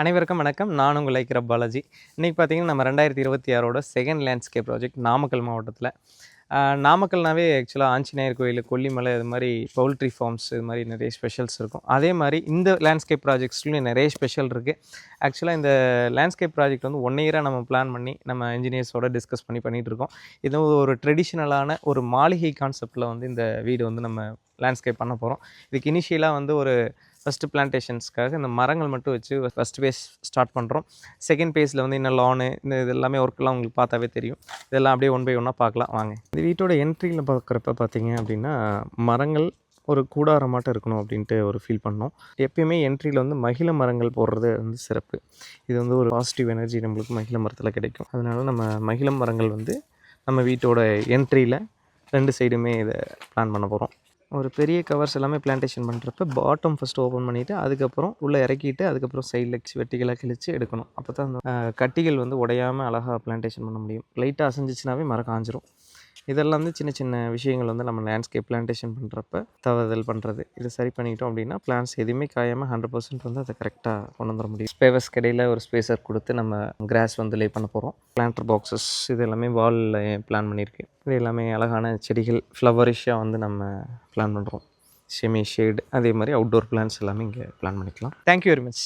அனைவருக்கும் வணக்கம். நான் உங்கள் லைக்ரப் பாலாஜி. இன்றைக்கி பார்த்தீங்கன்னா, நம்ம 2026 செகண்ட் லேண்ட்ஸ்கேப் ப்ராஜெக்ட் நாமக்கல் மாவட்டத்தில். நாமக்கல்னாவே ஆக்சுவலாக ஆஞ்சநேயர் கோயில், கொல்லிமலை, இது மாதிரி பவுல்ட்ரி ஃபார்ம்ஸ், இது மாதிரி நிறைய ஸ்பெஷல்ஸ் இருக்கும். அதே மாதிரி இந்த லேண்ட்ஸ்கேப் ப்ராஜெக்ட்ஸ்லையும் நிறைய ஸ்பெஷல் இருக்குது. ஆக்சுவலாக இந்த லேண்ட்ஸ்கேப் ப்ராஜெக்ட் வந்து 1 இயராக நம்ம பிளான் பண்ணி நம்ம இன்ஜினியர்ஸோடு டிஸ்கஸ் பண்ணிகிட்ருக்கோம். இது ஒரு ட்ரெடிஷ்னலான ஒரு மாளிகை கான்செப்டில் வந்து இந்த வீடு வந்து நம்ம லேண்ட்ஸ்கேப் பண்ண போகிறோம். இதுக்கு இனிஷியலாக வந்து ஒரு ஃபஸ்ட்டு பிளான்டேஷன்ஸ்க்காக இந்த மரங்கள் மட்டும் வச்சு ஃபஸ்ட் பேஸ் ஸ்டார்ட் பண்ணுறோம். செகண்ட் பேஸில் வந்து இன்னும் லானு இது எல்லாமே ஒர்க்கெலாம் உங்களுக்கு பார்த்தாவே தெரியும். இதெல்லாம் அப்படியே ஒன் பை ஒன்னாக பார்க்கலாம் வாங்க. இந்த வீட்டோட என்ட்ரியில் பார்க்குறப்ப பார்த்தீங்க அப்படின்னா, மரங்கள் ஒரு கூடாரமாட்டம் இருக்கணும் அப்படின்ட்டு ஒரு ஃபீல் பண்ணோம். எப்பயுமே என்ட்ரியில் வந்து மகிழ மரங்கள் போடுறது வந்து சிறப்பு. இது வந்து ஒரு பாசிட்டிவ் எனர்ஜி நம்மளுக்கு மகிழ மரத்தில் கிடைக்கும். அதனால நம்ம மகிழ மரங்கள் வந்து நம்ம வீட்டோட என்ட்ரியில் 2 சைடுமே இதை பிளான் பண்ண போகிறோம். ஒரு பெரிய கவர்ஸ் எல்லாமே பிளான்டேஷன் பண்ணுறப்ப பாட்டம் ஃபஸ்ட்டு ஓப்பன் பண்ணிவிட்டு அதுக்கப்புறம் உள்ளே இறக்கிட்டு அதுக்கப்புறம் சைடில் வெட்டிகளாக கிழித்து எடுக்கணும். அப்போ தான் அந்த கட்டிகள் வந்து உடையாமல் அழகாக பிளான்டேஷன் பண்ண முடியும். லைட்டாக அசைஞ்சிச்சுனாவே மரம் காஞ்சிரும். இதெல்லாம் வந்து சின்ன சின்ன விஷயங்கள் வந்து நம்ம லேண்ட்ஸ்கேப் பிளான்டேஷன் பண்ணுறப்ப தவறுதல் பண்ணுறது. இதை சரி பண்ணிக்கிட்டோம் அப்படின்னா பிளான்ஸ் எதுவுமே காயாமல் 100% வந்து அதை கரெக்டாக கொண்டு வந்துட முடியும். ஸ்பேவஸ் கடையில் ஒரு ஸ்பேஸர் கொடுத்து நம்ம கிராஸ் வந்து லே பண்ண போகிறோம். பிளான்டர் பாக்ஸஸ் இது எல்லாமே வாலில் பிளான் பண்ணியிருக்கு. இது எல்லாமே அழகான செடிகள் ஃப்ளவரிஷாக வந்து நம்ம பிளான் பண்ணுறோம். செமி ஷேடு அதே மாதிரி அவுட்டோர் பிளான்ஸ் எல்லாமே இங்கே பிளான் பண்ணிக்கலாம். Thank you very much.